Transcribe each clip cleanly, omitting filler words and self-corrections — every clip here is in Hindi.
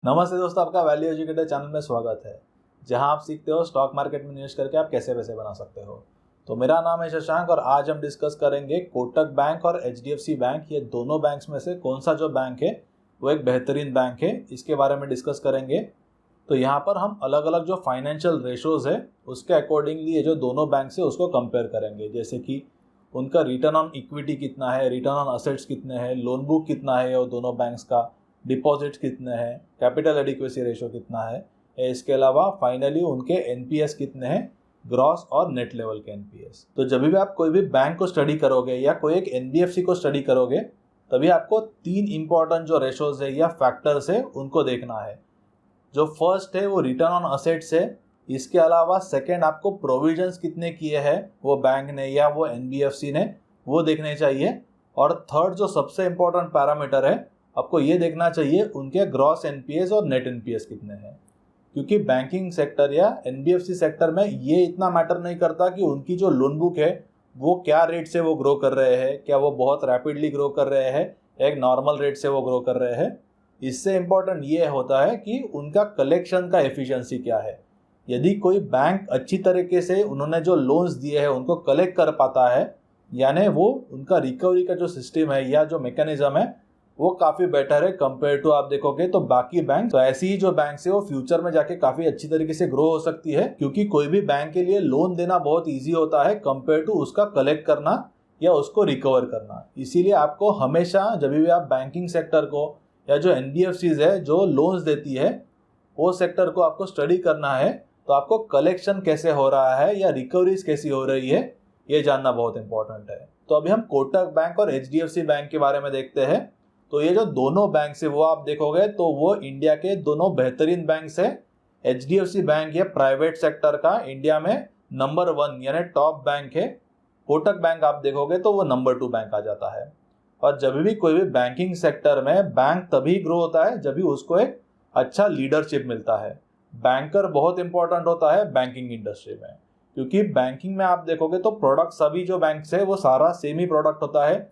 नमस्ते दोस्तों, आपका वैल्यू एजुकेटर चैनल में स्वागत है, जहां आप सीखते हो स्टॉक मार्केट में निवेश करके आप कैसे पैसे बना सकते हो। तो मेरा नाम है शशांक और आज हम डिस्कस करेंगे कोटक बैंक और एचडीएफसी बैंक, ये दोनों बैंक्स में से कौन सा जो बैंक है वो एक बेहतरीन बैंक है, इसके बारे में डिस्कस करेंगे। तो यहाँ पर हम अलग अलग जो फाइनेंशियल रेशोज है उसके अकॉर्डिंगली ये जो दोनों बैंक है उसको कंपेयर करेंगे, जैसे कि उनका रिटर्न ऑन इक्विटी कितना है, रिटर्न ऑन असेट्स कितने हैं, लोन बुक कितना है और दोनों बैंक्स का, डिपॉजिट्स कितने हैं, कैपिटल एडिक्वेसी रेशो कितना है, इसके अलावा फाइनली उनके एनपीएस कितने हैं, ग्रॉस और नेट लेवल के एनपीएस। तो जब भी आप कोई भी बैंक को स्टडी करोगे या कोई एक एनबीएफसी को स्टडी करोगे तभी आपको तीन इंपॉर्टेंट जो रेशोज है या फैक्टर्स है उनको देखना है। जो फर्स्ट है वो रिटर्न ऑन असेट्स है, इसके अलावा सेकेंड आपको प्रोविजंस कितने किए हैं वो बैंक ने या वो एनबीएफसी ने वो देखने चाहिए, और थर्ड जो सबसे इंपॉर्टेंट पैरामीटर है आपको ये देखना चाहिए उनके ग्रॉस एनपीएस और नेट एनपीएस कितने हैं। क्योंकि बैंकिंग सेक्टर या एनबीएफसी सेक्टर में ये इतना मैटर नहीं करता कि उनकी जो लोन बुक है वो क्या रेट से वो ग्रो कर रहे हैं, क्या वो बहुत रैपिडली ग्रो कर रहे हैं, एक नॉर्मल रेट से वो ग्रो कर रहे हैं। इससे इम्पोर्टेंट ये होता है कि उनका कलेक्शन का एफिशिएंसी क्या है। यदि कोई बैंक अच्छी तरीके से उन्होंने जो लोन्स दिए हैं उनको कलेक्ट कर पाता है, यानी वो उनका रिकवरी का जो सिस्टम है या जो मैकेनिज्म है वो काफ़ी बेटर है कंपेयर टू आप देखोगे तो बाकी बैंक। तो ऐसी ही जो बैंक है वो फ्यूचर में जाके काफ़ी अच्छी तरीके से ग्रो हो सकती है, क्योंकि कोई भी बैंक के लिए लोन देना बहुत ईजी होता है कंपेयर टू उसका कलेक्ट करना या उसको रिकवर करना। इसीलिए आपको हमेशा जब भी आप बैंकिंग सेक्टर को या जो एनबीएफसीज है जो लोन्स देती है वो सेक्टर को आपको स्टडी करना है, तो आपको कलेक्शन कैसे हो रहा है या रिकवरीज कैसी हो रही है ये जानना बहुत इंपॉर्टेंट है। तो अभी हम कोटक बैंक और एचडीएफसी बैंक के बारे में देखते हैं। तो ये जो दोनों बैंक है वो आप देखोगे तो वो इंडिया के दोनों बेहतरीन बैंक है। एचडीएफसी बैंक ये प्राइवेट सेक्टर का इंडिया में नंबर 1 यानी टॉप बैंक है। कोटक बैंक आप देखोगे तो वो नंबर 2 बैंक आ जाता है। और जब भी कोई भी बैंकिंग सेक्टर में बैंक तभी ग्रो होता है जब भी उसको एक अच्छा लीडरशिप मिलता है। बैंकर बहुत इंपॉर्टेंट होता है बैंकिंग इंडस्ट्री में, क्योंकि बैंकिंग में आप देखोगे तो प्रोडक्ट सभी जो बैंक है वो सारा सेम ही प्रोडक्ट होता है।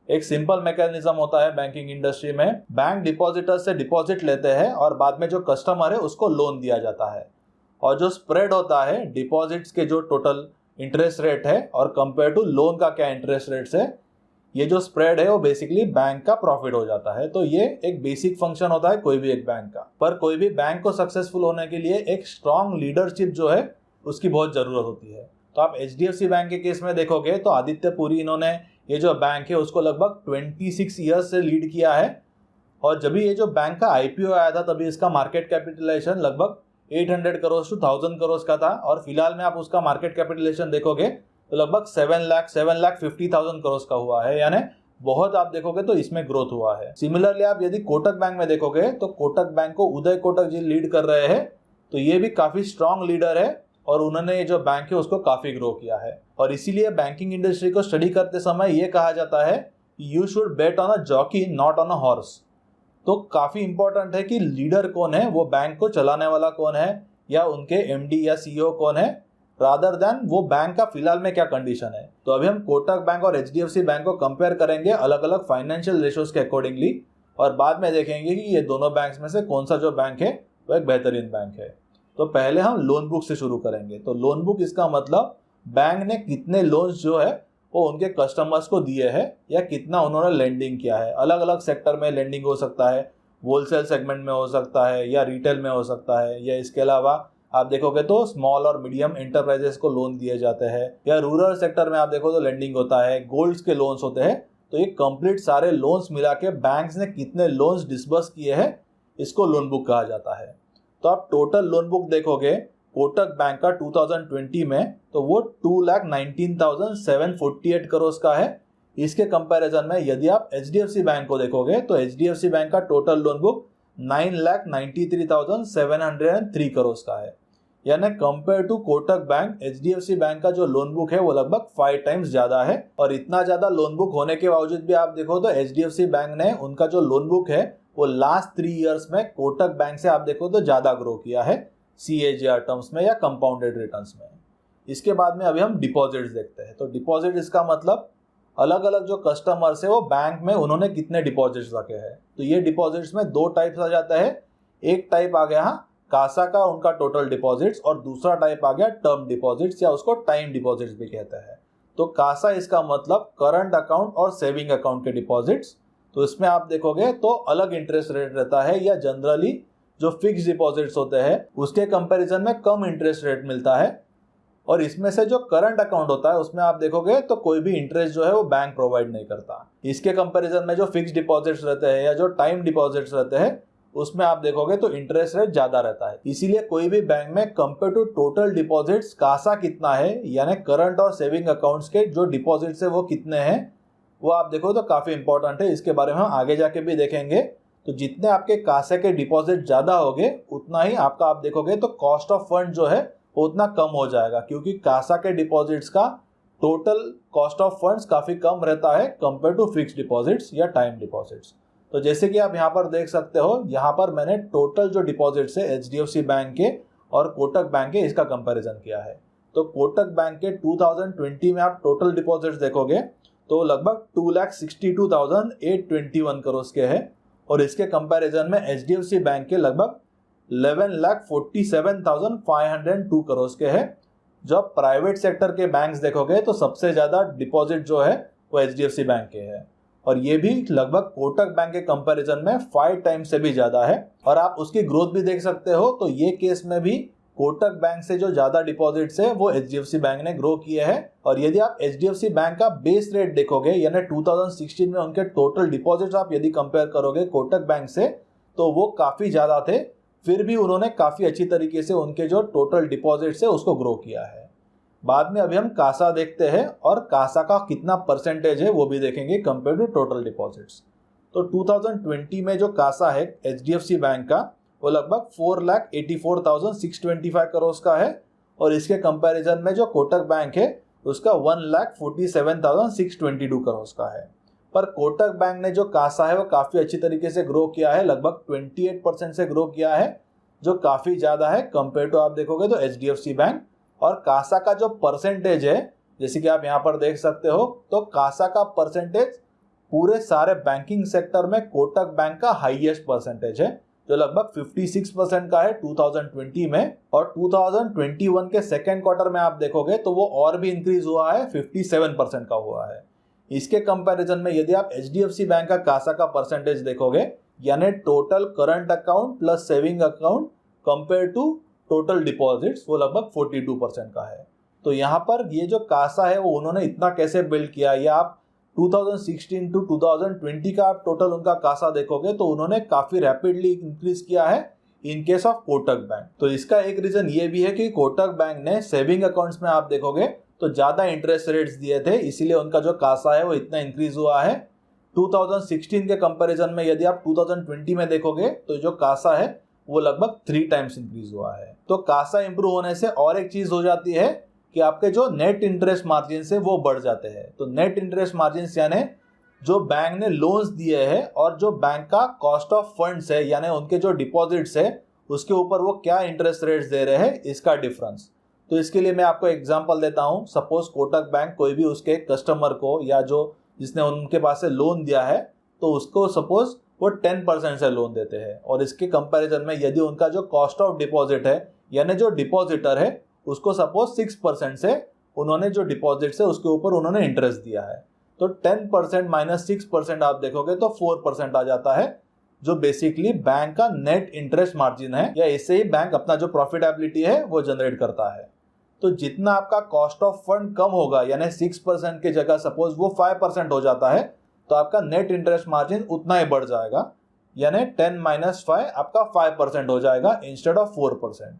एक सिंपल मैकेनिज्म होता है बैंकिंग इंडस्ट्री में, बैंक डिपॉजिटर से डिपॉजिट लेते हैं और बाद में जो कस्टमर है उसको लोन दिया जाता है, और जो स्प्रेड होता है डिपॉजिट्स के जो टोटल इंटरेस्ट रेट है और कंपेयर टू लोन का क्या इंटरेस्ट रेट्स है, ये जो स्प्रेड है वो बेसिकली बैंक का प्रॉफिट हो जाता है। तो ये एक बेसिक फंक्शन होता है कोई भी एक बैंक का। पर कोई भी बैंक को सक्सेसफुल होने के लिए एक स्ट्रॉन्ग लीडरशिप जो है उसकी बहुत जरूरत होती है। तो आप एचडीएफसी बैंक के केस में देखोगे तो आदित्य पुरी इन्होंने ये जो बैंक है उसको लगभग 26 ईयर्स से लीड किया है, और जब ये जो बैंक का आईपीओ आया था तभी इसका मार्केट कैपिटलाइजेशन लगभग 800 करोड़ टू 1000 करोड़ का था, और फिलहाल में आप उसका मार्केट कैपिटलाइजेशन देखोगे तो लगभग 7,50,000 करोड़ का हुआ है, यानी बहुत आप देखोगे तो इसमें ग्रोथ हुआ है। सिमिलरली आप यदि कोटक बैंक में देखोगे तो कोटक बैंक को उदय कोटक जी लीड कर रहे हैं, तो ये भी काफी स्ट्रॉन्ग लीडर है और उन्होंने ये जो बैंक है उसको काफी ग्रो किया है। और इसीलिए बैंकिंग इंडस्ट्री को स्टडी करते समय ये कहा जाता है you should bet on a jockey not on a horse. तो काफी इंपॉर्टेंट है कि लीडर कौन है, वो बैंक को चलाने वाला कौन है या उनके एमडी या सीईओ कौन है, रादर देन वो बैंक का फिलहाल में क्या कंडीशन है। तो अभी हम कोटक बैंक और एचडीएफसी बैंक को कंपेयर करेंगे अलग अलग फाइनेंशियल रेशोज के अकॉर्डिंगली, और बाद में देखेंगे कि ये दोनों बैंक्स में से कौन सा जो बैंक है वो एक बेहतरीन बैंक है। तो पहले हम लोन बुक से शुरू करेंगे। तो लोन बुक इसका मतलब बैंक ने कितने लोन्स जो है वो उनके कस्टमर्स को दिए हैं या कितना उन्होंने लेंडिंग किया है। अलग अलग सेक्टर में लेंडिंग हो सकता है, होलसेल सेगमेंट में हो सकता है या रिटेल में हो सकता है, या इसके अलावा आप देखोगे तो स्मॉल और मीडियम एंटरप्राइजेस को लोन दिए जाते हैं, या रूरल सेक्टर में आप देखो तो लेंडिंग होता है, गोल्ड्स के लोन्स होते हैं। तो ये कंप्लीट सारे लोन्स मिला के बैंक्स ने कितने लोन्स डिसबर्स किए हैं इसको लोन बुक कहा जाता है। तो आप टोटल लोन बुक देखोगे कोटक बैंक का 2020 में तो वो 2,19,748 करोड़ का है। इसके कंपैरिजन में यदि आप एचडीएफसी बैंक को देखोगे तो एचडीएफसी बैंक का टोटल लोन बुक 9,93,703 करोड़ का है, यानी compare to Kotak bank HDFC bank का जो लोन बुक है वो लगभग 5 टाइम्स ज्यादा है। और इतना ज्यादा लोन बुक होने के बावजूद भी आप देखो तो एचडीएफसी बैंक ने उनका जो लोन बुक है वो लास्ट 3 इयर्स में कोटक बैंक से आप देखो तो ज्यादा ग्रो किया है CAGR टर्म्स में या कंपाउंडेड रिटर्न्स में। इसके बाद में अभी हम डिपॉजिट्स देखते हैं। तो डिपॉजिट इसका मतलब अलग अलग जो कस्टमर्स है वो बैंक में उन्होंने कितने डिपॉजिट्स रखे हैं। तो ये डिपॉजिट्स में 2 टाइप्स आ जाता है, एक टाइप आ गया कासा का उनका टोटल डिपॉजिट्स और दूसरा टाइप आ गया टर्म डिपॉजिट्स या उसको टाइम डिपॉजिट्स भी कहते हैं। तो कासा इसका मतलब करंट अकाउंट और सेविंग अकाउंट के डिपॉजिट्स। तो इसमें आप देखोगे तो अलग इंटरेस्ट रेट रहता है या जनरली जो फिक्स डिपॉजिट्स होते हैं उसके कंपैरिजन में कम इंटरेस्ट रेट मिलता है। और इसमें से जो करंट अकाउंट होता है उसमें आप देखोगे तो कोई भी इंटरेस्ट जो है वो बैंक प्रोवाइड नहीं करता। इसके कंपैरिजन में जो फिक्स डिपॉजिट्स रहते हैं या जो टाइम डिपॉजिट्स रहते हैं उसमें आप देखोगे तो इंटरेस्ट रेट ज्यादा रहता है। इसीलिए कोई भी बैंक में compare to total deposits CASA कितना है यानी करंट और सेविंग अकाउंट्स के जो डिपॉजिट्स है वो कितने हैं वो आप देखो तो काफी इंपॉर्टेंट है। इसके बारे में हम आगे जाके भी देखेंगे। तो जितने आपके कासा के डिपॉजिट ज्यादा होंगे उतना ही आपका आप देखोगे तो कॉस्ट ऑफ फंड जो है उतना कम हो जाएगा, क्योंकि कासा के डिपॉजिट्स का टोटल कॉस्ट ऑफ फंड्स काफी कम रहता है कंपेयर टू फिक्स डिपॉजिट्स या टाइम डिपॉजिट्स। तो जैसे कि आप यहाँ पर देख सकते हो, यहाँ पर मैंने टोटल जो डिपॉजिट्स है एचडीएफसी बैंक के और कोटक बैंक के इसका कंपैरिजन किया है। तो कोटक बैंक के 2020 में आप टोटल डिपॉजिट्स देखोगे तो लगभग 2,62,821 करोड़ के हैं और इसके कंपैरिजन में एचडीएफसी बैंक के लगभग 11,47,502 करोड़ के हैं। जब प्राइवेट सेक्टर के बैंक्स देखोगे तो सबसे ज्यादा डिपॉजिट जो है वो एचडीएफसी बैंक के है और ये भी लगभग कोटक बैंक के कंपैरिजन में 5 टाइम्स से भी ज्यादा है। और आप उसकी ग्रोथ भी देख सकते हो। तो ये केस में भी कोटक बैंक से जो ज्यादा डिपॉजिट्स है वो एचडीएफसी बैंक ने ग्रो किए हैं। और यदि आप एचडीएफसी बैंक का बेस रेट देखोगे यानी 2016 में उनके टोटल डिपॉजिट्स आप यदि कंपेयर करोगे कोटक बैंक से तो वो काफी ज्यादा थे, फिर भी उन्होंने काफी अच्छी तरीके से उनके जो टोटल डिपॉजिट्स है उसको ग्रो किया है। बाद में अभी हम कासा देखते हैं और कासा का कितना परसेंटेज है वो भी देखेंगे कंपेयर टू टोटल डिपॉजिट्स। तो 2020 में जो कासा है एचडीएफसी बैंक का वो लगभग 4,84,625 करोड़ का है और इसके कंपैरिजन में जो कोटक बैंक है उसका 1,47,622 करोड़ का है। पर कोटक बैंक ने जो कासा है वो काफी अच्छी तरीके से ग्रो किया है, लगभग 28% से ग्रो किया है, जो काफी ज्यादा है कंपेयर टू आप देखोगे तो एचडीएफसी बैंक। और कासा का जो परसेंटेज है जैसे कि आप यहाँ पर देख सकते हो तो कासा का परसेंटेज पूरे सारे बैंकिंग सेक्टर में कोटक बैंक का हाईएस्ट परसेंटेज है जो लगभग 56% का है 2020 में। और 2021 के सेकेंड क्वार्टर में आप देखोगे तो वो और भी इंक्रीज हुआ है, 57% का हुआ है। इसके कंपैरिजन में यदि आप एचडीएफसी बैंक का कासा का परसेंटेज देखोगे यानी total current account plus saving account compare to total deposits वो लगभग 42% का है। तो यहाँ पर ये जो कासा है वो उन्होंने इतना कैसे बिल्ड किया, या आप 2016 टू 2020 का आप टोटल उनका कासा देखोगे तो उन्होंने काफी रैपिडली इंक्रीज किया है in case of Kotak bank. तो इसका एक रीजन ये भी है कि कोटक बैंक ने सेविंग अकाउंट्स में आप देखोगे तो ज्यादा इंटरेस्ट रेट्स दिए थे, इसीलिए उनका जो कासा है वो इतना इंक्रीज हुआ है। 2016 के कंपैरिजन में यदि आप 2020 में देखोगे तो जो कासा है वो लगभग 3 टाइम्स इंक्रीज हुआ है। तो कासा इंप्रूव होने से और एक चीज हो जाती है कि आपके जो नेट इंटरेस्ट मार्जिन है वो बढ़ जाते हैं। तो नेट इंटरेस्ट मार्जिन यानी जो बैंक ने लोन्स दिए हैं और जो बैंक का कॉस्ट ऑफ फंड्स है यानी उनके जो डिपॉजिट्स है उसके ऊपर वो क्या इंटरेस्ट रेट्स दे रहे हैं इसका डिफरेंस। तो इसके लिए मैं आपको एग्जांपल देता हूं। सपोज कोटक बैंक कोई भी उसके कस्टमर को या जो जिसने उनके पास से लोन दिया है तो उसको सपोज वो 10% से लोन देते हैं और इसके कंपैरिजन में यदि उनका जो कॉस्ट ऑफ डिपॉजिट है यानी जो डिपॉजिटर है उसको सपोज 6% से उन्होंने जो डिपॉजिट है उसके ऊपर उन्होंने इंटरेस्ट दिया है, तो 10% माइनस 6% आप देखोगे तो 4% आ जाता है जो बेसिकली बैंक का नेट इंटरेस्ट मार्जिन है, या इससे ही बैंक अपना जो प्रॉफिटेबिलिटी है वो जनरेट करता है। तो जितना आपका कॉस्ट ऑफ फंड कम होगा यानी 6% की जगह सपोज वो 5% हो जाता है तो आपका नेट इंटरेस्ट मार्जिन उतना ही बढ़ जाएगा, यानी 10 माइनस 5 आपका 5% हो जाएगा इंस्टेड ऑफ 4%।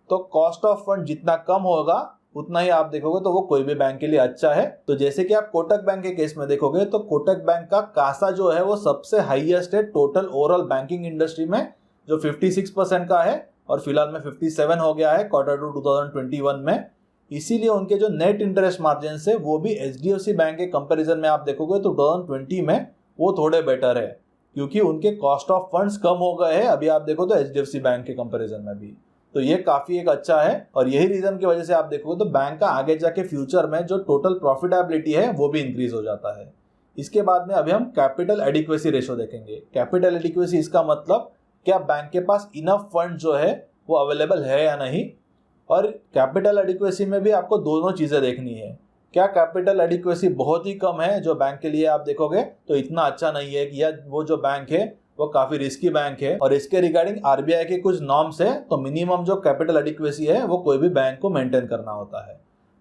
तो कॉस्ट ऑफ फंड जितना कम होगा उतना ही आप देखोगे तो वो कोई भी बैंक के लिए अच्छा है। तो जैसे कि आप कोटक बैंक के केस में देखोगे तो कोटक बैंक का कासा जो है वो सबसे हाईएस्ट है टोटल ओवरऑल बैंकिंग इंडस्ट्री में जो 56% का है और फिलहाल में 57 हो गया है क्वार्टर टू 2021 में। इसीलिए उनके जो नेट इंटरेस्ट मार्जिन है वो भी एचडीएफसी बैंक के कंपैरिजन में आप देखोगे तो 2020 में वो थोड़े बेटर है क्योंकि उनके कॉस्ट ऑफ फंड्स कम हो गए हैं अभी आप देखो तो एचडीएफसी बैंक के कंपैरिजन में भी। तो ये काफी एक अच्छा है और यही रीजन की वजह से आप देखोगे तो बैंक का आगे जाके फ्यूचर में जो टोटल प्रॉफिटेबिलिटी है वो भी इंक्रीज हो जाता है। इसके बाद में अभी हम कैपिटल एडिक्वेसी रेशो देखेंगे। कैपिटल एडिक्वेसी इसका मतलब क्या बैंक के पास इनफ फंड जो है वो अवेलेबल है या नहीं। और कैपिटल एडिक्वेसी में भी आपको दोनों चीज़ें देखनी है। क्या कैपिटल एडिक्वेसी बहुत ही कम है जो बैंक के लिए आप देखोगे तो इतना अच्छा नहीं है, कि या वो जो बैंक है वो काफ़ी रिस्की बैंक है और इसके रिगार्डिंग आरबीआई के कुछ नॉर्म्स है, तो मिनिमम जो कैपिटल एडिक्वेसी है वो कोई भी बैंक को मेंटेन करना होता है।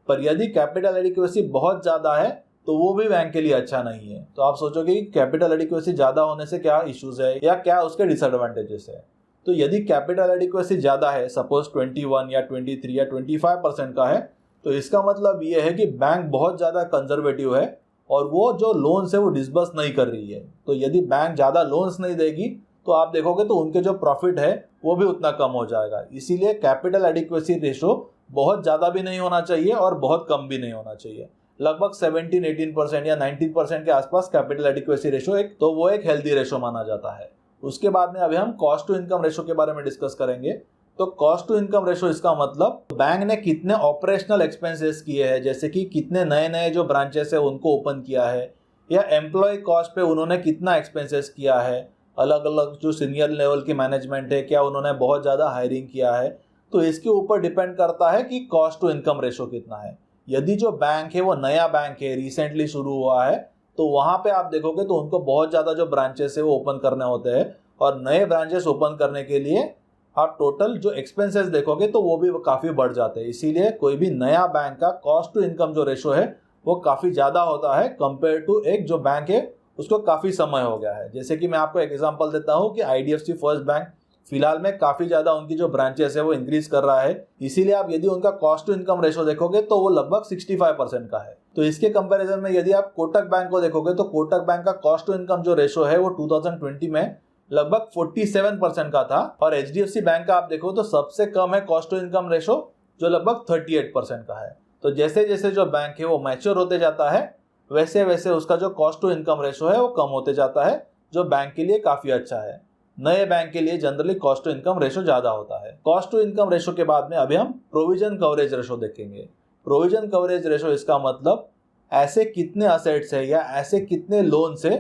पर यदि कैपिटल एडिक्वेसी बहुत ज़्यादा है तो वो भी बैंक के लिए अच्छा नहीं है। तो आप सोचोगे कि कैपिटल एडिक्वेसी ज़्यादा होने से क्या इश्यूज है या क्या उसके डिसएडवांटेजेस है। तो यदि कैपिटल एडिक्वेसी ज़्यादा है, सपोज 21 या 23 या 25% का है, तो इसका मतलब ये है कि बैंक बहुत ज़्यादा कंजर्वेटिव है और वो जो लोन्स है वो डिसबर्स नहीं कर रही है। तो यदि बैंक ज़्यादा लोन्स नहीं देगी तो आप देखोगे तो उनके जो प्रॉफिट है वो भी उतना कम हो जाएगा। इसीलिए कैपिटल एडिक्वेसी रेशो बहुत ज़्यादा भी नहीं होना चाहिए और बहुत कम भी नहीं होना चाहिए। लगभग 17-18% या 19% के आसपास कैपिटल एडिक्वेसी रेशो एक हेल्दी रेशो माना जाता है। उसके बाद में अभी हम कॉस्ट टू इनकम रेशो के बारे में डिस्कस करेंगे। तो कॉस्ट टू इनकम रेशो इसका मतलब बैंक ने कितने ऑपरेशनल एक्सपेंसेस किए हैं, जैसे कि कितने नए नए जो ब्रांचेस है उनको ओपन किया है, या एम्प्लॉय कॉस्ट पे उन्होंने कितना एक्सपेंसेस किया है, अलग अलग जो सीनियर लेवल की मैनेजमेंट है क्या उन्होंने बहुत ज़्यादा हायरिंग किया है। तो इसके ऊपर डिपेंड करता है कि कॉस्ट टू इनकम रेशो कितना है। यदि जो बैंक है वो नया बैंक है, रिसेंटली शुरू हुआ है, तो वहाँ पे आप देखोगे तो उनको बहुत ज़्यादा जो ब्रांचेस है वो ओपन करने होते हैं और नए ब्रांचेस ओपन करने के लिए आप टोटल जो एक्सपेंसेस देखोगे तो वो भी काफ़ी बढ़ जाते हैं। इसीलिए कोई भी नया बैंक का कॉस्ट टू इनकम जो रेशो है वो काफ़ी ज़्यादा होता है कंपेयर टू एक जो बैंक है उसको काफ़ी समय हो गया है। जैसे कि मैं आपको एक एग्जांपल देता हूँ कि आईडीएफसी फर्स्ट बैंक फिलहाल में काफ़ी ज़्यादा उनकी जो ब्रांचेस है वो इंक्रीज कर रहा है, इसीलिए आप यदि उनका कॉस्ट टू इनकम रेशो देखोगे तो वो लगभग 65% का है। तो इसके कंपैरिजन में यदि आप कोटक बैंक को देखोगे तो कोटक बैंक का कॉस्ट टू इनकम जो रेशो है वो 2020 में लगभग 47% का था और एचडीएफसी बैंक का आप देखो तो सबसे कम है कॉस्ट टू इनकम रेशो जो लगभग 38% का है। तो जैसे जैसे जो बैंक है वो मैच्योर होते जाता है वैसे वैसे उसका जो कॉस्ट टू इनकम रेशो है वो कम होते जाता है, जो बैंक के लिए काफ़ी अच्छा है। नए बैंक के लिए generally cost to income ratio ज़्यादा होता है। कॉस्ट टू इनकम रेशो के बाद में अभी हम प्रोविजन कवरेज रेशो देखेंगे। प्रोविजन कवरेज रेशो इसका मतलब ऐसे कितने असेट्स है या ऐसे कितने लोन्स है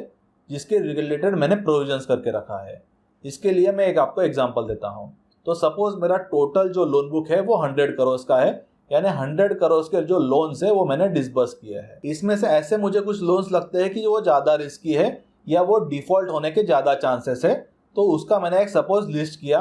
जिसके रिलेटेड मैंने प्रोविजंस करके रखा है। इसके लिए मैं एक आपको एग्जांपल देता हूँ। तो सपोज मेरा टोटल जो लोन बुक है वो 100 करोड़ का है, यानी 100 करोड़ के जो लोन्स है वो मैंने डिसबर्स किए हैं। इसमें से ऐसे मुझे कुछ लोन्स लगते हैं कि वो ज़्यादा रिस्की है या वो डिफॉल्ट होने के ज़्यादा चांसेस है, तो उसका मैंने एक सपोज लिस्ट किया।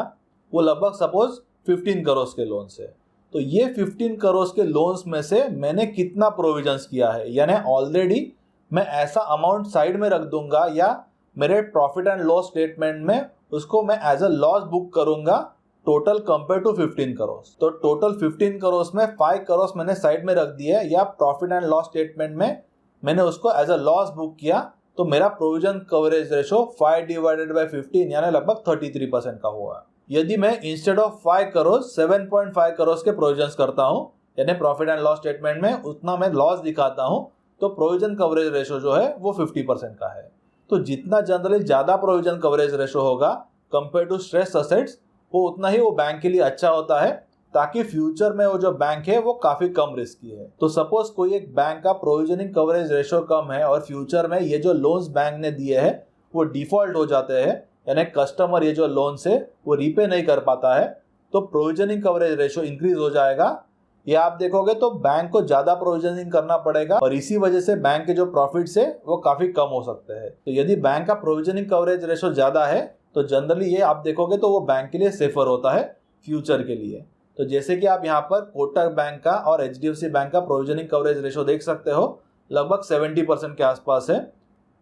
वो लगभग सपोज 15 करोड़ के लोन्स है। तो ये 15 करोड़ के लोन्स में से मैंने कितना प्रोविजंस किया है, यानी ऑलरेडी मैं ऐसा अमाउंट साइड में रख दूंगा या मेरे प्रॉफिट एंड लॉस स्टेटमेंट में उसको मैं एज अ लॉस बुक करूंगा टोटल कंपेयर टू 15 करोड़। तो टोटल 15 करोड़ में 5 करोड़ मैंने साइड में रख दिए या प्रॉफिट एंड लॉस स्टेटमेंट में मैंने उसको एज अ लॉस बुक किया, तो मेरा प्रोविजन कवरेज रेशो 5/15 यानी लगभग 33% का हुआ। यदि मैं इंस्टेड ऑफ 5 करोड़ 7.5 करोड़ के प्रोविजंस करता हूँ, यानी प्रॉफिट एंड लॉस स्टेटमेंट में उतना मैं लॉस दिखाता हूँ, तो प्रोविजन कवरेज रेशो जो है वो 50% का है। तो जितना जनरली ज़्यादा प्रोविजन कवरेज रेशो होगा कंपेयर टू स्ट्रेस असेट्स, वो उतना ही वो बैंक के लिए अच्छा होता है, ताकि फ्यूचर में वो जो बैंक है वो काफ़ी कम रिस्की है। तो सपोज कोई एक बैंक का प्रोविजनिंग कवरेज रेशो कम है और फ्यूचर में ये जो लोन्स बैंक ने दिए हैं वो डिफॉल्ट हो जाते हैं, यानी कस्टमर ये जो लोन्स है वो रीपे नहीं कर पाता है, तो प्रोविजनिंग कवरेज रेशो इंक्रीज हो जाएगा। ये आप देखोगे तो बैंक को ज़्यादा प्रोविजनिंग करना पड़ेगा और इसी वजह से बैंक के जो प्रॉफिट्स है वो काफ़ी कम हो सकते हैं। तो यदि बैंक का प्रोविजनिंग कवरेज रेशो ज़्यादा है तो जनरली ये आप देखोगे तो वो बैंक के लिए सेफर होता है फ्यूचर के लिए। तो जैसे कि आप यहाँ पर कोटक बैंक का और एचडीएफसी बैंक का प्रोविजनिंग कवरेज रेशो देख सकते हो, लगभग 70% के आसपास है।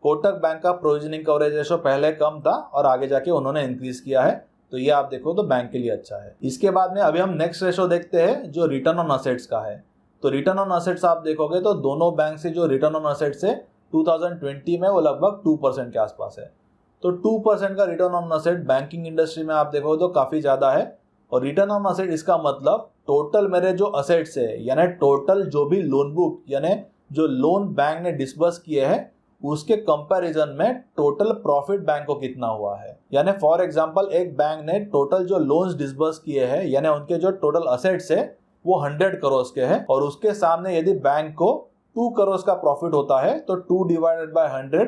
कोटक बैंक का प्रोविजनिंग कवरेज रेशो पहले कम था और आगे जाके उन्होंने इंक्रीज किया है, तो ये आप देखो तो बैंक के लिए अच्छा है। इसके बाद में अभी हम नेक्स्ट रेशो देखते हैं जो रिटर्न ऑन असेट्स का है। तो रिटर्न ऑन असेट्स आप देखोगे तो दोनों बैंक से जो रिटर्न ऑन असेट्स है 2020 में वो लगभग 2% के आसपास है। तो 2% का return on asset banking industry में आप देखो तो काफ़ी ज़्यादा है। और रिटर्न ऑन असेट इसका मतलब टोटल मेरे जो असेट्स है, यानी टोटल जो भी लोन बुक यानी जो लोन बैंक ने डिसबर्स किए हैं उसके कंपैरिजन में टोटल प्रॉफिट बैंक को कितना हुआ है। यानी फॉर एग्जांपल एक बैंक ने टोटल जो लोन्स डिसबर्स किए हैं यानी उनके जो टोटल असेट्स है वो 100 करोड़ के हैं और उसके सामने यदि बैंक को 2 करोड़ का प्रॉफिट होता है तो 2/100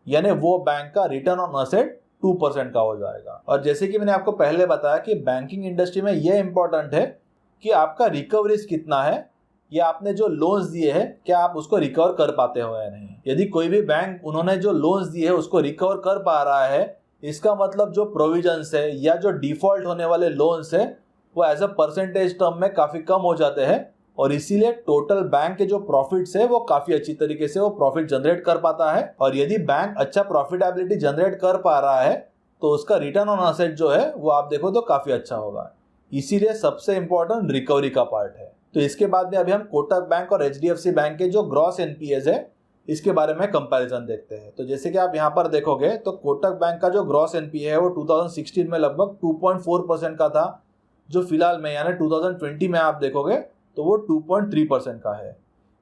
यानी वो बैंक का रिटर्न ऑन असेट 2% का हो जाएगा। और जैसे कि मैंने आपको पहले बताया कि बैंकिंग इंडस्ट्री में यह इंपॉर्टेंट है कि आपका रिकवरीज कितना है, या आपने जो लोन्स दिए हैं क्या आप उसको रिकवर कर पाते हो या नहीं। यदि कोई भी बैंक उन्होंने जो लोन्स दिए है उसको रिकवर कर पा रहा है, इसका मतलब जो प्रोविजंस है या जो डिफॉल्ट होने वाले लोन्स है वो एज अ परसेंटेज टर्म में काफ़ी कम हो जाते हैं, और इसीलिए टोटल बैंक के जो प्रॉफिट्स है वो काफ़ी अच्छी तरीके से वो प्रॉफिट जनरेट कर पाता है। और यदि बैंक अच्छा प्रॉफिटेबिलिटी जनरेट कर पा रहा है तो उसका रिटर्न ऑन असेट जो है वो आप देखो तो काफ़ी अच्छा होगा। इसीलिए सबसे इंपॉर्टेंट रिकवरी का पार्ट है। तो इसके बाद में अभी हम कोटक बैंक और HDFC बैंक के जो ग्रॉस एनपीएज है इसके बारे में कंपैरिजन देखते हैं। तो जैसे कि आप यहाँ पर देखोगे तो कोटक बैंक का जो ग्रॉस एनपीए है वो 2016 में लगभग 2.4% का था, जो फिलहाल में यानी 2020 में आप देखोगे तो वो 2.3% का है।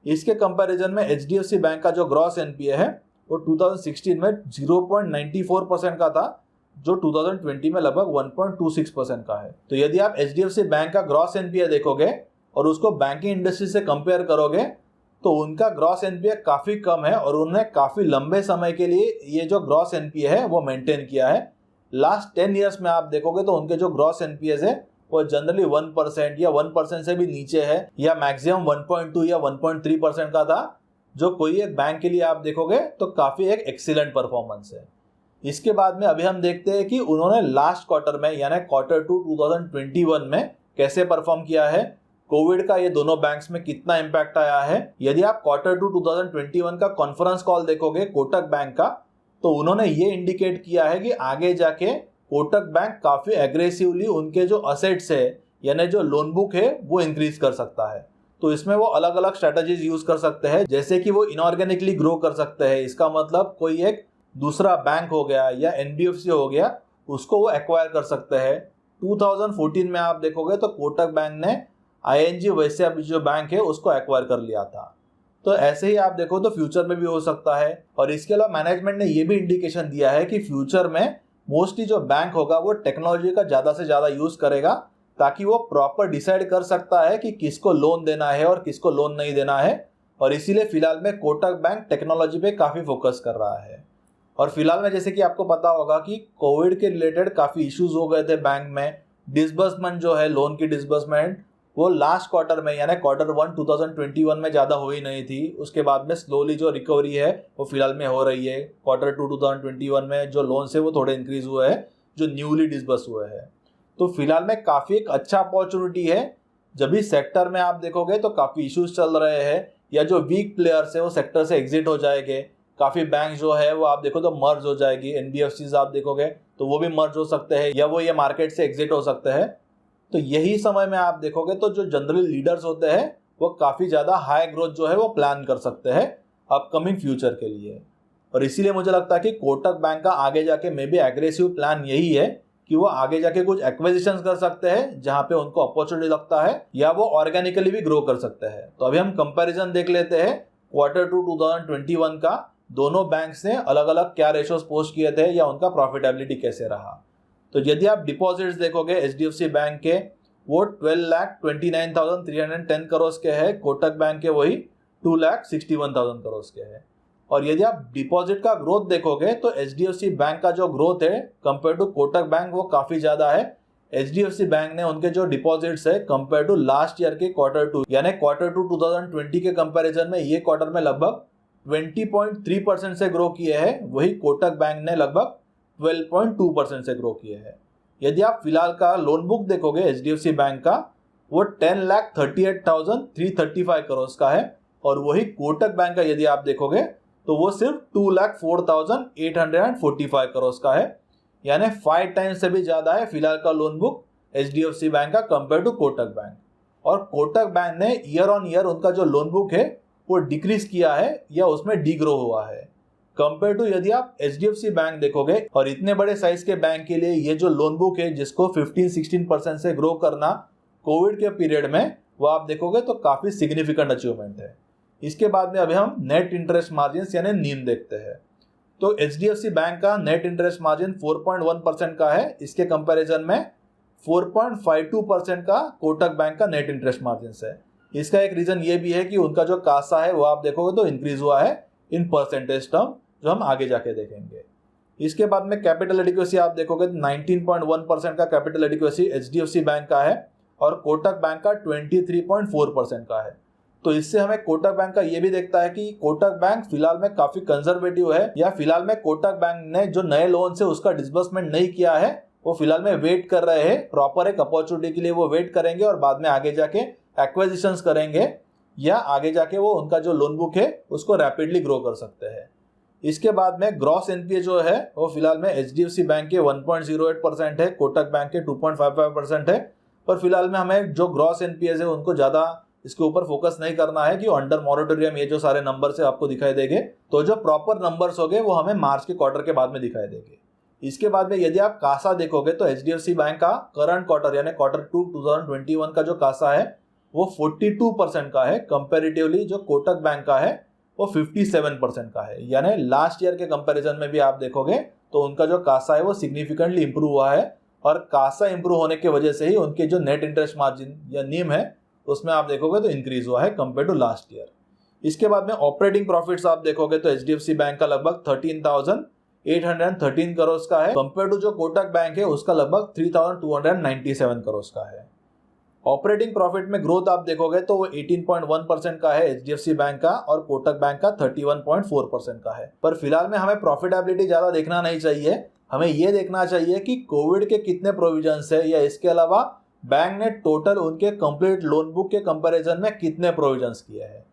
इसके कंपैरिजन में HDFC बैंक का जो ग्रॉस एनपीए है वो 2016 में 0.94% का था, जो 2020 में लगभग 1.26% का है। तो यदि आप HDFC बैंक का ग्रॉस एनपीए देखोगे और उसको बैंकिंग इंडस्ट्री से कंपेयर करोगे तो उनका ग्रॉस एनपीए काफ़ी कम है, और उन्होंने काफ़ी लंबे समय के लिए ये जो ग्रॉस एनपीए है वो मेंटेन किया है। लास्ट 10 ईयर्स में आप देखोगे तो उनके जो ग्रॉस एनपीएस है वो जनरली 1% या 1% से भी नीचे है, या मैक्सिमम 1.2 या 1.3% का था, जो कोई एक बैंक के लिए आप देखोगे तो काफ़ी एक एक्सीलेंट परफॉर्मेंस है। इसके बाद में अभी हम देखते हैं कि उन्होंने लास्ट क्वार्टर में यानी Q2 2021 में कैसे परफॉर्म किया है, कोविड का ये दोनों बैंक्स में कितना इम्पैक्ट आया है। यदि आप Q2 2021 का कॉन्फ्रेंस कॉल देखोगे कोटक बैंक का, तो उन्होंने ये इंडिकेट किया है कि आगे जाके कोटक बैंक काफ़ी एग्रेसिवली उनके जो असेट्स है यानी जो लोन बुक है वो इंक्रीज कर सकता है। तो इसमें वो अलग अलग स्ट्रेटजीज यूज कर सकते हैं, जैसे कि वो इनऑर्गेनिकली ग्रो कर सकते हैं। इसका मतलब कोई एक दूसरा बैंक हो गया या NBFC हो गया, उसको वो एक्वायर कर सकते हैं। 2014 में आप देखोगे तो कोटक बैंक ने ING वैसे जो बैंक है उसको एक्वायर कर लिया था। तो ऐसे ही आप देखो तो फ्यूचर में भी हो सकता है। और इसके अलावा मैनेजमेंट ने ये भी इंडिकेशन दिया है कि फ्यूचर में मोस्टली जो बैंक होगा वो टेक्नोलॉजी का ज़्यादा से ज़्यादा यूज़ करेगा, ताकि वो प्रॉपर डिसाइड कर सकता है कि किसको लोन देना है और किसको लोन नहीं देना है। और इसीलिए फिलहाल में कोटक बैंक टेक्नोलॉजी पे काफ़ी फोकस कर रहा है। और फिलहाल में जैसे कि आपको पता होगा कि कोविड के रिलेटेड काफ़ी इश्यूज हो गए थे बैंक में। डिसबर्समेंट जो है लोन की डिसबर्समेंट वो लास्ट क्वार्टर में यानी Q1 2021 में ज़्यादा हो ही नहीं थी। उसके बाद में स्लोली जो रिकवरी है वो फिलहाल में हो रही है। Q2 2021 में जो लोन्स है वो थोड़े इंक्रीज हुए हैं जो न्यूली डिसबर्स हुए हैं। तो फिलहाल में काफ़ी एक अच्छा अपॉर्चुनिटी है। जब भी सेक्टर में आप देखोगे तो काफ़ी इश्यूज चल रहे हैं, या जो वीक प्लेयर्स है वो सेक्टर से एग्जिट हो जाएंगे। काफ़ी बैंक जो है वो आप देखो तो मर्ज हो जाएगी। NBFCs आप देखोगे तो वो भी मर्ज हो सकते हैं, या वो ये मार्केट से एग्जिट हो सकते हैं। तो यही समय में आप देखोगे तो जो जनरल लीडर्स होते हैं वो काफ़ी ज़्यादा हाई ग्रोथ जो है वो प्लान कर सकते हैं अपकमिंग फ्यूचर के लिए। और इसीलिए मुझे लगता है कि कोटक बैंक का आगे जाके मे बी एग्रेसिव प्लान यही है कि वो आगे जाके कुछ एक्विजिशंस कर सकते हैं जहाँ पे उनको अपॉर्चुनिटी लगता है, या वो ऑर्गेनिकली भी ग्रो कर सकते हैं। तो अभी हम कंपैरिजन देख लेते हैं Q2 2021 का। दोनों बैंक्स ने अलग अलग क्या रेशोज पोस्ट किए थे या उनका प्रॉफिटेबिलिटी कैसे रहा। तो यदि आप डिपॉजिट्स देखोगे HDFC बैंक के वो 12,29,310 करोड़ के हैं, कोटक बैंक के वही 2,61,000 करोड़ के हैं। और यदि आप डिपॉजिट का ग्रोथ देखोगे तो HDFC बैंक का जो ग्रोथ है कंपेयर टू कोटक बैंक वो काफ़ी ज़्यादा है। HDFC बैंक ने उनके जो डिपॉजिट्स है कंपेयर टू लास्ट ईयर के Q2 यानी Q2 2020 के कंपैरिजन में ये क्वार्टर में लगभग 20.3% से ग्रो किए हैं, वही कोटक बैंक ने लगभग 12.2% से ग्रो किए हैं। यदि आप फिलहाल का लोन बुक देखोगे HDFC बैंक का वो 10,38,335 करोड़ का है, और वही कोटक बैंक का यदि आप देखोगे तो वो सिर्फ 2,04,845 करोड़ का है, यानी 5 टाइम्स से भी ज़्यादा है फिलहाल का लोन बुक HDFC बैंक का कंपेयर टू कोटक बैंक। और कोटक बैंक ने ईयर ऑन ईयर उनका जो लोन बुक है वो डिक्रीज किया है या उसमें डीग्रो हुआ है कंपेयर टू यदि आप HDFC बैंक देखोगे। और इतने बड़े साइज के बैंक के लिए ये जो लोन बुक है जिसको 15-16% से ग्रो करना कोविड के पीरियड में, वो आप देखोगे तो काफ़ी सिग्निफिकेंट अचीवमेंट है। इसके बाद में अभी हम नेट इंटरेस्ट मार्जिन यानी नीम देखते हैं। तो HDFC बैंक का नेट इंटरेस्ट मार्जिन 4.1% का है, इसके कंपैरिजन में 4.52% का कोटक बैंक का नेट इंटरेस्ट मार्जिन है। इसका एक रीज़न ये भी है कि उनका जो कासा है वो आप देखोगे तो इंक्रीज हुआ है इन परसेंटेज टर्म, जो हम आगे जाके देखेंगे। इसके बाद में कैपिटल एडिक्वेसी आप देखोगे तो 19.1% का कैपिटल एडिक्वेसी एचडीएफसी बैंक का है और कोटक बैंक का 23.4% का है। तो इससे हमें कोटक बैंक का ये भी देखता है कि कोटक बैंक फिलहाल में काफी कंजर्वेटिव है, या फिलहाल में कोटक बैंक ने जो नए लोन से उसका डिसबर्समेंट नहीं किया है वो फिलहाल में वेट कर रहे हैं, प्रॉपर एक अपॉर्चुनिटी के लिए वो वेट करेंगे और बाद में आगे जाके एक्विजिशंस करेंगे, या आगे जाके वो उनका जो लोन बुक है उसको रैपिडली ग्रो कर सकते हैं। इसके बाद में ग्रॉस एनपीए जो है वो फिलहाल में एचडीएफसी बैंक के 1.08% है, कोटक बैंक के 2.55% है। पर फिलहाल में हमें जो ग्रॉस एनपीए है उनको ज्यादा इसके ऊपर फोकस नहीं करना है कि अंडर मॉनिटोरियम ये जो सारे नंबर्स है आपको दिखाई देंगे, तो जो प्रॉपर नंबर्स होंगे वो हमें मार्च के क्वार्टर के बाद में दिखाई देंगे। इसके बाद में यदि आप कासा देखोगे तो एचडीएफसी बैंक का करंट क्वार्टर यानी Q2 2021 का जो कासा है वो 42% का है, कंपेरेटिवली जो कोटक बैंक का है वो 57% का है। यानी लास्ट ईयर के कंपैरिजन में भी आप देखोगे तो उनका जो कासा है वो सिग्निफिकेंटली इंप्रूव हुआ है, और कासा इंप्रूव होने की वजह से ही उनके जो नेट इंटरेस्ट मार्जिन या नीम है उसमें आप देखोगे तो इंक्रीज हुआ है कंपेयर टू लास्ट ईयर। इसके बाद में ऑपरेटिंग प्रॉफिट्स आप देखोगे तो एचडीएफसी बैंक का लगभग 13,813 करोड़ का है, कंपेयर टू जो कोटक बैंक है उसका लगभग 3,297 करोड़ का है। ऑपरेटिंग प्रॉफिट में ग्रोथ आप देखोगे तो वो 18.1% का है एचडीएफसी बैंक का और कोटक बैंक का 31.4% का है। पर फिलहाल में हमें प्रॉफिटेबिलिटी ज्यादा देखना नहीं चाहिए, हमें ये देखना चाहिए कि कोविड के कितने प्रोविजंस है, या इसके अलावा बैंक ने टोटल उनके कंप्लीट लोन बुक के कंपैरिजन में कितने प्रोविजंस किए हैं।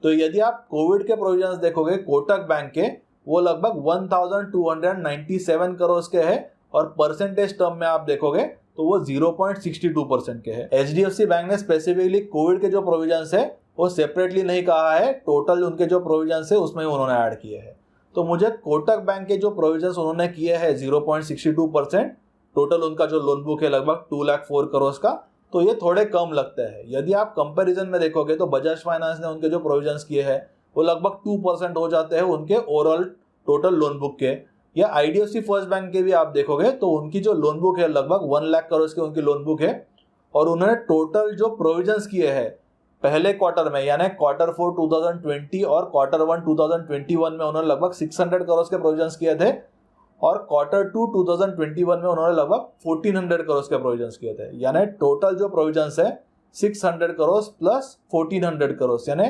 तो यदि आप कोविड के प्रोविजंस देखोगे कोटक बैंक के वो लगभग 1,297 करोड़ के है, और परसेंटेज टर्म में आप देखोगे तो वो 0.62% के है। एचडीएफसी बैंक ने स्पेसिफिकली कोविड के जो प्रोविजंस है वो सेपरेटली नहीं कहा है, टोटल उनके जो प्रोविजंस है उसमें उन्होंने ऐड किए हैं। तो मुझे कोटक बैंक के जो प्रोविजंस उन्होंने किए हैं 0.62%, टोटल उनका जो लोन बुक है लगभग 2,04,00,000 करोड़ का, तो ये थोड़े कम लगते हैं। यदि आप कंपैरिजन में देखोगे तो बजाज फाइनेंस ने उनके जो प्रोविजंस किए हैं वो लगभग 2% हो जाते हैं उनके ओवरऑल टोटल लोन बुक के, या आईडीएफसी फर्स्ट बैंक के भी आप देखोगे तो उनकी जो लोन बुक है लगभग 1,00,000 करोड़ की उनकी लोन बुक है, और उन्होंने टोटल जो प्रोविजंस किए हैं पहले क्वार्टर में यानी Q4 2020 और Q1 2021 में उन्होंने लगभग 600 करोड़ के प्रोविजंस किए थे, और Q2 2021 में उन्होंने लगभग 1,400 करोड़ के प्रोविजंस किए थे। यानी टोटल जो प्रोविजंस है 600 करोड़ प्लस 1,400 करोड़ यानी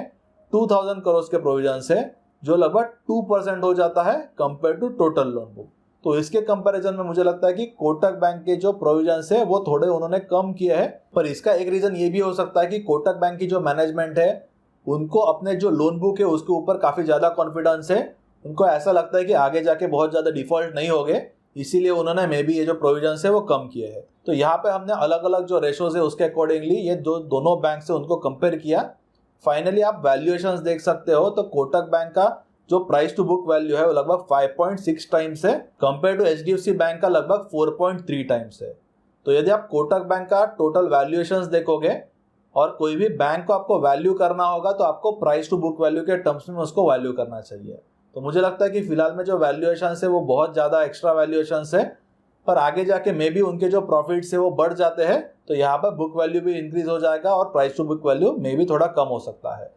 2,000 करोड़ के प्रोविजंस है, जो लगभग 2% हो जाता है compare to total loan book. तो इसके कंपैरिजन में मुझे लगता है कि कोटक बैंक के जो प्रोविजंस है वो थोड़े उन्होंने कम किए हैं। पर इसका एक रीजन ये भी हो सकता है कि कोटक बैंक की जो मैनेजमेंट है उनको अपने जो लोन बुक है उसके ऊपर काफी ज्यादा कॉन्फिडेंस है, उनको ऐसा लगता है कि आगे जाके बहुत ज्यादा डिफॉल्ट नहीं होंगे, इसीलिए उन्होंने मे बी ये जो प्रोविजंस है वो कम किए हैं। तो यहाँ पे हमने अलग अलग जो रेशोज है उसके अकॉर्डिंगली ये जो दोनों बैंक से उनको कंपेयर किया। फाइनली आप वैल्यूएशंस देख सकते हो तो कोटक बैंक का जो प्राइस टू बुक वैल्यू है वो लगभग 5.6 टाइम्स है, कंपेयर टू एचडीएफसी बैंक का लगभग 4.3 टाइम्स है। तो यदि आप कोटक बैंक का टोटल वैल्यूएशंस देखोगे और कोई भी बैंक को आपको वैल्यू करना होगा तो आपको प्राइस टू बुक वैल्यू के टर्म्स में उसको वैल्यू करना चाहिए। तो मुझे लगता है कि फिलहाल में जो वैल्यूएशंस है वो बहुत ज़्यादा एक्स्ट्रा वैल्यूएशंस है, पर आगे जाके मे बी उनके जो प्रॉफिट्स है वो बढ़ जाते हैं तो यहाँ पर बुक वैल्यू भी इंक्रीज हो जाएगा और price to book value may be थोड़ा कम हो सकता है।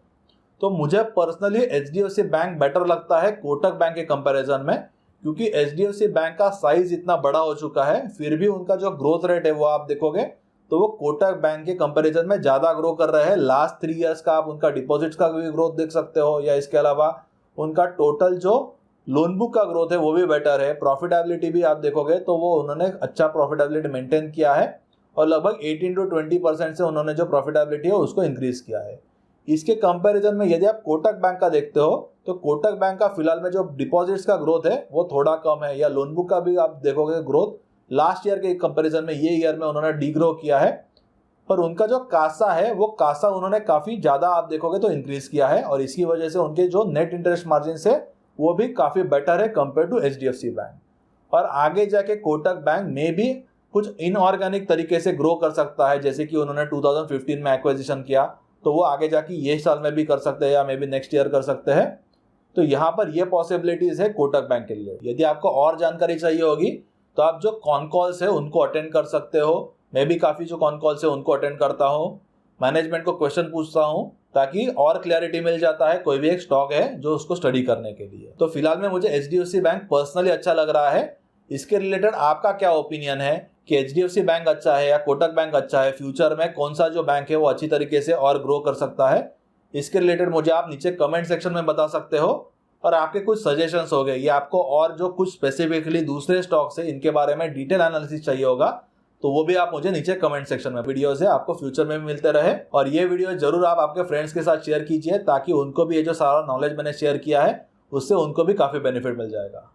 तो मुझे पर्सनली एचडीएफसी बैंक बेटर लगता है कोटक बैंक के कंपैरिजन में, क्योंकि एचडीएफसी बैंक का साइज इतना बड़ा हो चुका है, फिर भी उनका जो ग्रोथ रेट है वो आप देखोगे तो वो कोटक बैंक के कंपैरिजन में ज़्यादा ग्रो कर रहे हैं। लास्ट 3 ईयर्स का आप उनका डिपॉजिट्स का भी ग्रोथ देख सकते हो, या इसके अलावा उनका टोटल जो लोन बुक का ग्रोथ है वो भी बेटर है। प्रॉफिटेबिलिटी भी आप देखोगे तो वो उन्होंने अच्छा प्रॉफिटेबिलिटी मेंटेन किया है, और लगभग 18 to 20% से उन्होंने जो प्रॉफिटेबिलिटी है उसको इंक्रीज किया है। इसके कंपैरिजन में यदि आप कोटक बैंक का देखते हो तो कोटक बैंक का फिलहाल में जो डिपॉजिट्स का ग्रोथ है वो थोड़ा कम है, या लोन बुक का भी आप देखोगे ग्रोथ लास्ट ईयर के कंपैरिजन में ये ईयर में उन्होंने डीग्रो किया है, पर उनका जो कासा है वो कासा उन्होंने काफी ज्यादा आप देखोगे तो इंक्रीज किया है, और इसकी वजह से उनके जो नेट इंटरेस्ट मार्जिन है वो भी काफी बेटर है कंपेयर टू एचडीएफसी बैंक। और आगे जाके कोटक बैंक में भी कुछ इनऑर्गेनिक तरीके से ग्रो कर सकता है, जैसे कि उन्होंने 2015 में एक्विजिशन किया तो वो आगे जाके ये साल में भी कर सकते हैं या मे बी नेक्स्ट ईयर कर सकते हैं। तो यहाँ पर ये पॉसिबिलिटीज है कोटक बैंक के लिए। यदि आपको और जानकारी चाहिए होगी तो आप जो कॉन कॉल्स है उनको अटेंड कर सकते हो, मैं भी काफ़ी जो कॉन कॉल्स है उनको अटेंड करता हूँ, मैनेजमेंट को क्वेश्चन पूछता हूँ, ताकि और क्लैरिटी मिल जाता है कोई भी एक स्टॉक है जो उसको स्टडी करने के लिए। तो फिलहाल में मुझे HDFC बैंक पर्सनली अच्छा लग रहा है। इसके रिलेटेड आपका क्या ओपिनियन है कि HDFC बैंक अच्छा है या कोटक बैंक अच्छा है, फ्यूचर में कौन सा जो बैंक है वो अच्छी तरीके से और ग्रो कर सकता है? इसके रिलेटेड मुझे आप नीचे कमेंट सेक्शन में बता सकते हो। और आपके कुछ सजेशंस हो गए या आपको और जो कुछ स्पेसिफिकली दूसरे स्टॉक्स है इनके बारे में डिटेल एनालिसिस चाहिए होगा तो वो भी आप मुझे नीचे कमेंट सेक्शन में। वीडियो से आपको फ्यूचर में भी मिलते रहे और ये वीडियो जरूर आप आपके फ्रेंड्स के साथ शेयर कीजिए ताकि उनको भी ये जो सारा नॉलेज मैंने शेयर किया है उससे उनको भी काफी बेनिफिट मिल जाएगा।